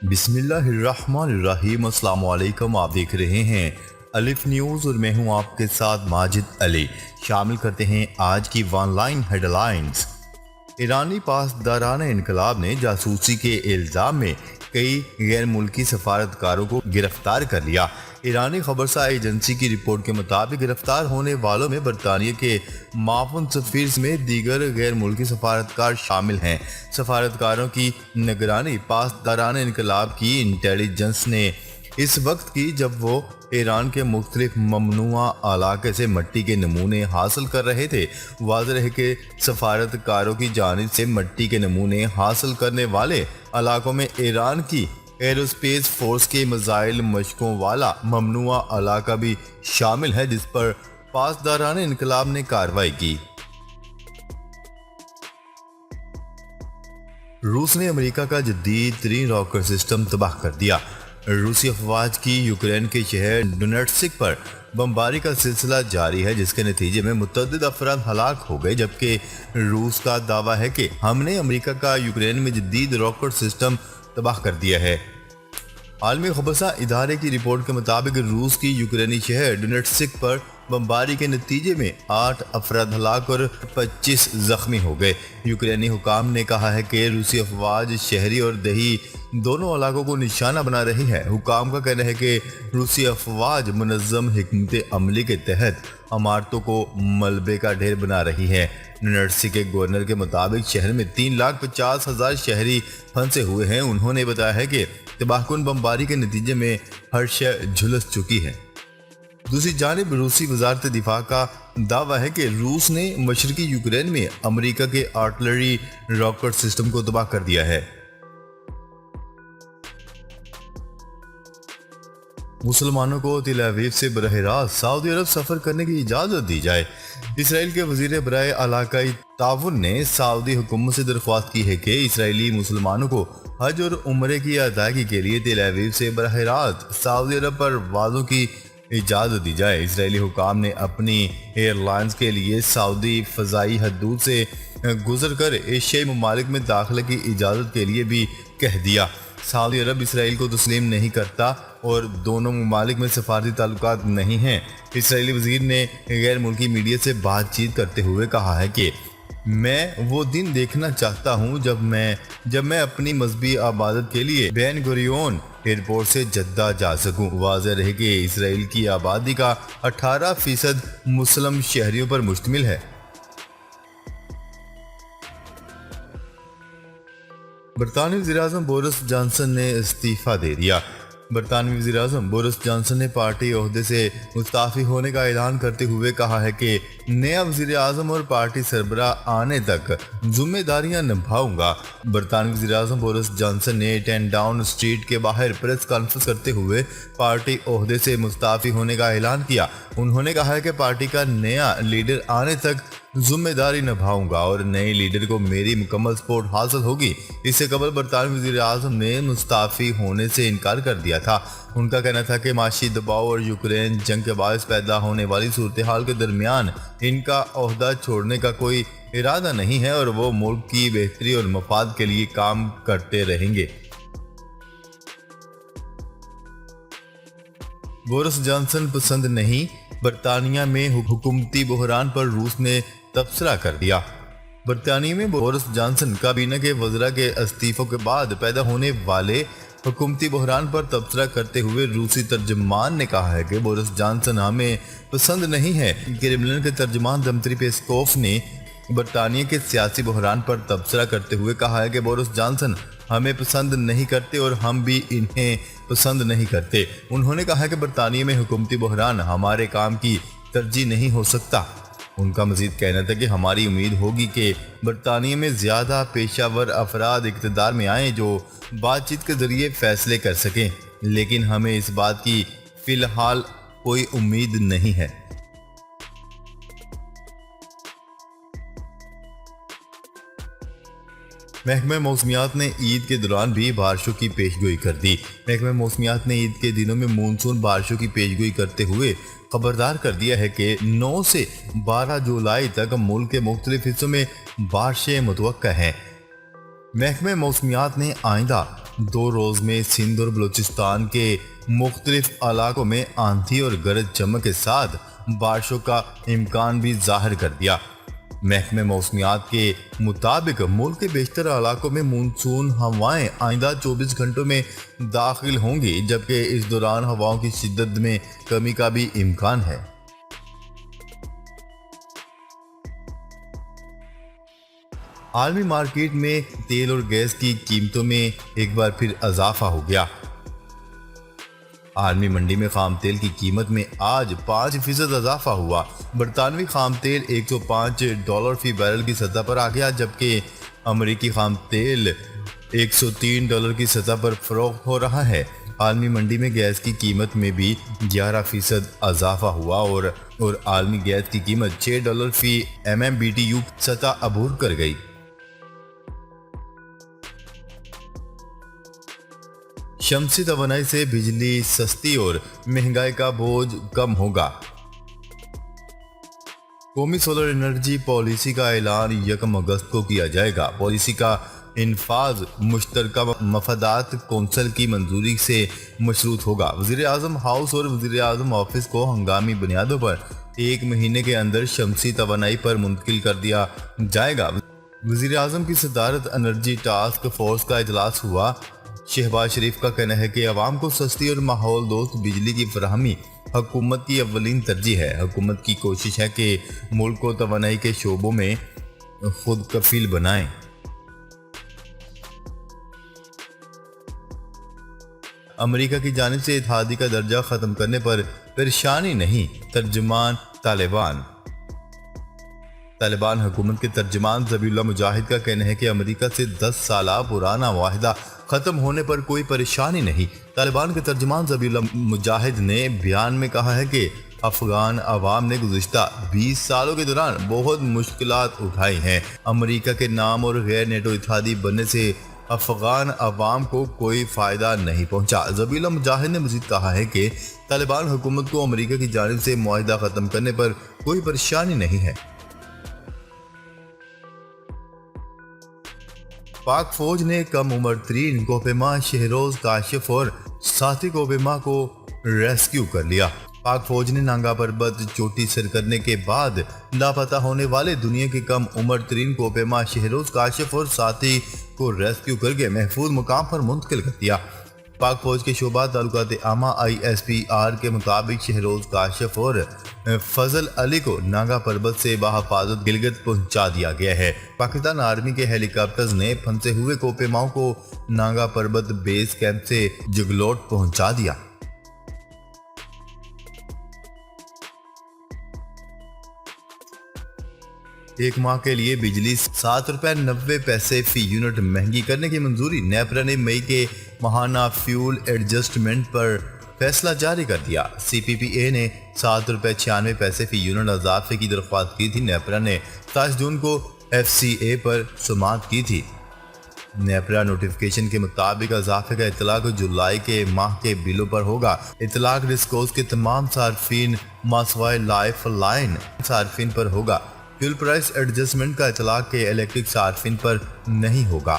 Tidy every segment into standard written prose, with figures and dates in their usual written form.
بسم اللہ الرحمن الرحیم۔ السلام علیکم، آپ دیکھ رہے ہیں الف نیوز اور میں ہوں آپ کے ساتھ ماجد علی۔ شامل کرتے ہیں آج کی ون لائن ہیڈ لائنز۔ ایرانی پاسداران انقلاب نے جاسوسی کے الزام میں کئی غیر ملکی سفارتکاروں کو گرفتار کر لیا۔ ایرانی خبرسا ایجنسی کی رپورٹ کے مطابق گرفتار ہونے والوں میں برطانیہ کے معاون سفیر سمیت دیگر غیر ملکی سفارتکار شامل ہیں۔ سفارتکاروں کی نگرانی پاسداران انقلاب کی انٹیلیجنس نے اس وقت کی جب وہ ایران کے مختلف ممنوعہ علاقے سے مٹی کے نمونے حاصل کر رہے تھے۔ واضح ہے کہ سفارتکاروں کی جانب سے مٹی کے نمونے حاصل کرنے والے علاقوں میں ایران کی ایروسپیس فورس کے میزائل مشقوں والا ممنوعہ علاقہ بھی شامل ہے، جس پر پاسداران انقلاب نے کارروائی کی۔ روس نے امریکہ کا جدید ترین راکٹ سسٹم تباہ کر دیا۔ روسی افواج کی یوکرین کے شہر ڈونیٹسک پر بمباری کا سلسلہ جاری ہے، جس کے نتیجے میں متعدد افراد ہلاک ہو گئے، جبکہ روس کا دعویٰ ہے کہ ہم نے امریکہ کا یوکرین میں جدید راکٹ سسٹم تباہ کر دیا ہے۔ عالمی خبرسا ادارے کی رپورٹ کے مطابق روس کی یوکرینی شہر ڈونیٹسک پر بمباری کے نتیجے میں 8 افراد ہلاک اور 25 زخمی ہو گئے۔ یوکرینی حکام نے کہا ہے کہ روسی افواج شہری اور دیہی دونوں علاقوں کو نشانہ بنا رہی ہے۔ حکام کا کہنا ہے کہ روسی افواج منظم حکمت عملی کے تحت عمارتوں کو ملبے کا ڈھیر بنا رہی ہے۔ ڈونیٹسک کے گورنر کے مطابق شہر میں 3,50,000 شہری پھنسے ہوئے ہیں۔ انہوں نے بتایا ہے کہ تباہ کن بمباری کے نتیجے میں ہر شے جھلس چکی ہے۔ دوسری جانب روسی وزارت دفاع کا دعویٰ ہے کہ روس نے مشرقی یوکرین میں امریکہ کے آرٹلری راکٹ سسٹم کو تباہ کر دیا ہے۔ مسلمانوں کو تل ابیب سے براہ راست سعودی عرب سفر کرنے کی اجازت دی جائے۔ اسرائیل کے وزیر برائے علاقائی تعاون نے سعودی حکومت سے درخواست کی ہے کہ اسرائیلی مسلمانوں کو حج اور عمرے کی ادائیگی کے لیے تل ابیب سے براہ راست سعودی عرب پروازوں کی اجازت دی جائے۔ اسرائیلی حکام نے اپنی ایئر لائنز کے لیے سعودی فضائی حدود سے گزر کر ایشیائی ممالک میں داخلے کی اجازت کے لیے بھی کہہ دیا۔ سعودی عرب اسرائیل کو تسلیم نہیں کرتا اور دونوں ممالک میں سفارتی تعلقات نہیں ہیں۔ اسرائیلی وزیر نے غیر ملکی میڈیا سے بات چیت کرتے ہوئے کہا ہے کہ میں وہ دن دیکھنا چاہتا ہوں جب میں اپنی مذہبی عبادت کے لیے بین گوریون ایئرپورٹ سے جدہ جا سکوں۔ واضح رہے کہ اسرائیل کی آبادی کا 18% مسلم شہریوں پر مشتمل ہے۔ برطانوی وزیراعظم بورس جانسن نے استعفیٰ دے دیا۔ برطانوی وزیراعظم بورس جانسن نے پارٹی عہدے سے مستعفی ہونے کا اعلان کرتے ہوئے کہا ہے کہ نیا وزیر اعظم اور پارٹی سربراہ آنے تک ذمہ داریاں نبھاؤں گا۔ برطانوی وزیراعظم بورس جانسن نے 10 ڈاؤن اسٹریٹ کے باہر پریس کانفرنس کرتے ہوئے پارٹی عہدے سے مستعفی ہونے کا اعلان کیا۔ انہوں نے کہا ہے کہ پارٹی کا نیا لیڈر آنے تک ذمہ داری نبھاؤں گا اور نئے لیڈر کو میری مکمل سپورٹ حاصل ہوگی۔ اس سے قبل برطانوی وزیر اعظم نے مستعفی ہونے سے انکار کر دیا تھا۔ ان کا کہنا تھا کہ معاشی دباؤ اور یوکرین جنگ کے باعث پیدا ہونے والی صورتحال کے درمیان ان کا عہدہ چھوڑنے کا کوئی ارادہ نہیں ہے اور وہ ملک کی بہتری اور مفاد کے لیے کام کرتے رہیں گے۔ بورس جانسن پسند نہیں، برطانیہ میں حکومتی بحران پر روس نے تبصرہ کر دیا۔ برطانیہ میں بورس جانسن کابینہ کے وزراء کے استعفوں کے بعد پیدا ہونے والے حکومتی بحران پر تبصرہ کرتے ہوئے روسی ترجمان نے کہا ہے کہ بورس جانسن ہمیں پسند نہیں ہے۔ کریملن کے ترجمان دمتری پیسکوف نے برطانیہ کے سیاسی بحران پر تبصرہ کرتے ہوئے کہا ہے کہ بورس جانسن ہمیں پسند نہیں کرتے اور ہم بھی انہیں پسند نہیں کرتے۔ انہوں نے کہا کہ برطانیہ میں حکومتی بحران ہمارے کام کی ترجیح نہیں ہو سکتا۔ ان کا مزید کہنا تھا کہ ہماری امید ہوگی کہ برطانیہ میں زیادہ پیشہ ور افراد اقتدار میں آئیں جو بات چیت کے ذریعے فیصلے کر سکیں، لیکن ہمیں اس بات کی فی الحال کوئی امید نہیں ہے۔ محکمہ موسمیات نے عید کے دوران بھی بارشوں کی پیشگوئی کر دی۔ محکمہ موسمیات نے عید کے دنوں میں مونسون بارشوں کی پیشگوئی کرتے ہوئے خبردار کر دیا ہے کہ 9 سے 12 جولائی تک ملک کے مختلف حصوں میں بارشیں متوقع ہیں۔ محکمہ موسمیات نے آئندہ 2 روز میں سندھ اور بلوچستان کے مختلف علاقوں میں آندھی اور گرج چمک کے ساتھ بارشوں کا امکان بھی ظاہر کر دیا۔ محکمہ موسمیات کے مطابق ملک کے بیشتر علاقوں میں مونسون ہوائیں آئندہ 24 گھنٹوں میں داخل ہوں گی، جبکہ اس دوران ہواؤں کی شدت میں کمی کا بھی امکان ہے۔ عالمی مارکیٹ میں تیل اور گیس کی قیمتوں میں ایک بار پھر اضافہ ہو گیا۔ عالمی منڈی میں خام تیل کی قیمت میں آج 5% اضافہ ہوا۔ برطانوی خام تیل $105 فی بیرل کی سطح پر آ گیا، جبکہ امریکی خام تیل $103 کی سطح پر فروخت ہو رہا ہے۔ عالمی منڈی میں گیس کی قیمت میں بھی 11% اضافہ ہوا اور عالمی گیس کی قیمت $6 فی MMBTU سطح عبور کر گئی۔ شمسی توانائی سے بجلی سستی اور مہنگائی کا بوجھ کم ہوگا۔ قومی سولر انرجی پالیسی کا اعلان 1 اگست کو کیا جائے گا۔ پالیسی کا انفاذ مشترکہ مفادات کونسل کی منظوری سے مشروط ہوگا۔ وزیر اعظم ہاؤس اور وزیر اعظم آفس کو ہنگامی بنیادوں پر 1 مہینے کے اندر شمسی توانائی پر منتقل کر دیا جائے گا۔ وزیر اعظم کی صدارت انرجی ٹاسک فورس کا اجلاس ہوا۔ شہباز شریف کا کہنا ہے کہ عوام کو سستی اور ماحول دوست بجلی کی فراہمی حکومت کی اولین ترجیح ہے۔ حکومت کی کوشش ہے کہ ملک کو توانائی کے شعبوں میں خود کفیل بنائیں۔ امریکہ کی جانب سے اتحادی کا درجہ ختم کرنے پر پریشانی نہیں، ترجمان طالبان حکومت کے ترجمان ذبیح اللہ مجاہد کا کہنا ہے کہ امریکہ سے 10 سالہ پرانا معاہدہ ختم ہونے پر کوئی پریشانی نہیں۔ طالبان کے ترجمان ذبیح اللہ مجاہد نے بیان میں کہا ہے کہ افغان عوام نے گزشتہ 20 سالوں کے دوران بہت مشکلات اٹھائی ہیں۔ امریکہ کے نام اور غیر نیٹو اتحادی بننے سے افغان عوام کو کوئی فائدہ نہیں پہنچا۔ ذبیح اللہ مجاہد نے مزید کہا ہے کہ طالبان حکومت کو امریکہ کی جانب سے معاہدہ ختم کرنے پر کوئی پریشانی نہیں ہے۔ پاک فوج نے کم عمر ترین کوپیما شہروز کاشف اور ساتھی کوپیما کو ریسکیو کر لیا۔ پاک فوج نے نانگا پربت چوٹی سر کرنے کے بعد لاپتہ ہونے والے دنیا کے کم عمر ترین کوپیما شہروز کاشف اور ساتھی کو ریسکیو کر کے محفوظ مقام پر منتقل کر دیا۔ پاک فوج کے شعبہ تعلقات عامہ ISPR کے مطابق شہروز کاشف اور فضل علی کو نانگا پربت سے بحفاظت گلگت پہنچا دیا گیا ہے۔ پاکستان آرمی کے ہیلی کاپٹرز نے پھنسے ہوئے کوپیماؤں کو نانگا پربت بیس کیمپ سے جگلوٹ پہنچا دیا۔ ایک ماہ کے لیے بجلی $7.90 فی یونٹ مہنگی کرنے کی منظوری۔ نیپرا نے مئی کے ماہانہ فیول ایڈجسٹمنٹ پر فیصلہ جاری کر دیا۔ CPPA نے $7.96 فی یونٹ اضافے کی درخواست کی تھی۔ نیپرا نے 27 جون کو FCA پر سماعت کی تھی۔ نیپرا نوٹیفیکیشن کے مطابق اضافے کا اطلاق جولائی کے ماہ کے بلوں پر ہوگا۔ اطلاق ڈسکوز کے تمام صارفین ماسوائے لائف لائن صارفین پر ہوگا۔ فیول پرائس ایڈجسٹمنٹ کا اطلاق کے الیکٹرک صارفین پر نہیں ہوگا۔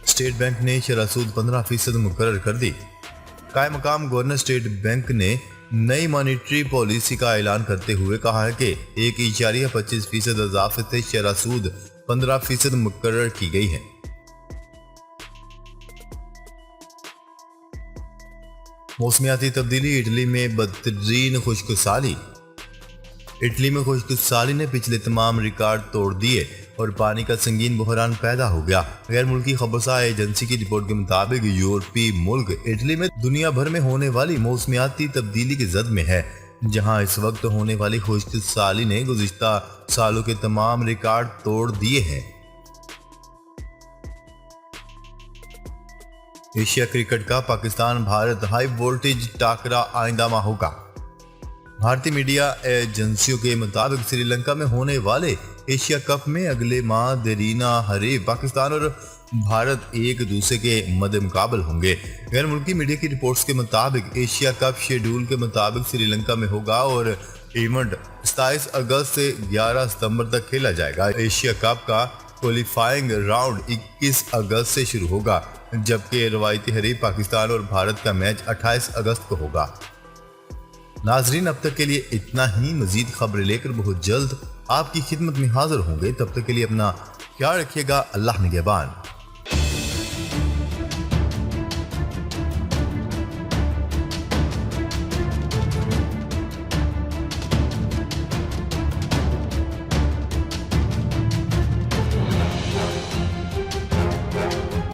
اسٹیٹ بینک نے شرح سود 15% مقرر کر دی۔ قائم مقام گورنر اسٹیٹ بینک نے نئی مانیٹری پالیسی کا اعلان کرتے ہوئے کہا ہے کہ 1.25% اضافے سے شرح سود 15% مقرر کی گئی ہے۔ موسمیاتی تبدیلی، اٹلی میں بدترین خشک سالی۔ اٹلی میں خشک سالی نے پچھلے تمام ریکارڈ توڑ دیے اور پانی کا سنگین بحران پیدا ہو گیا۔ غیر ملکی خبرساز ایجنسی کی رپورٹ کے مطابق یورپی ملک اٹلی میں دنیا بھر میں ہونے والی موسمیاتی تبدیلی کی زد میں ہے، جہاں اس وقت ہونے والی خشک سالی نے گزشتہ سالوں کے تمام ریکارڈ توڑ دیے ہیں۔ ایشیا کرکٹ کا پاکستان بھارت ہائی وولٹیج ٹاکرا آئندہ ماہ ہوگا۔ بھارتی میڈیا ایجنسیوں کے مطابق سری لنکا میں ہونے والے ایشیا کپ میں اگلے ماہ دیرینہ حریف پاکستان اور بھارت ایک دوسرے کے مد مقابل ہوں گے۔ غیر ملکی میڈیا کی رپورٹس کے مطابق ایشیا کپ شیڈول کے مطابق سری لنکا میں ہوگا اور ایونٹ 27 اگست سے 11 ستمبر تک کھیلا جائے گا۔ ایشیا کپ کا کوالیفائنگ راؤنڈ 21 اگست سے شروع ہوگا، جبکہ روایتی حریف پاکستان اور بھارت کا میچ 28 اگست کو ہوگا۔ ناظرین، اب تک کے لیے اتنا ہی۔ مزید خبریں لے کر بہت جلد آپ کی خدمت میں حاضر ہوں گے۔ تب تک کے لیے اپنا خیال رکھیے گا۔ اللہ نگہبان۔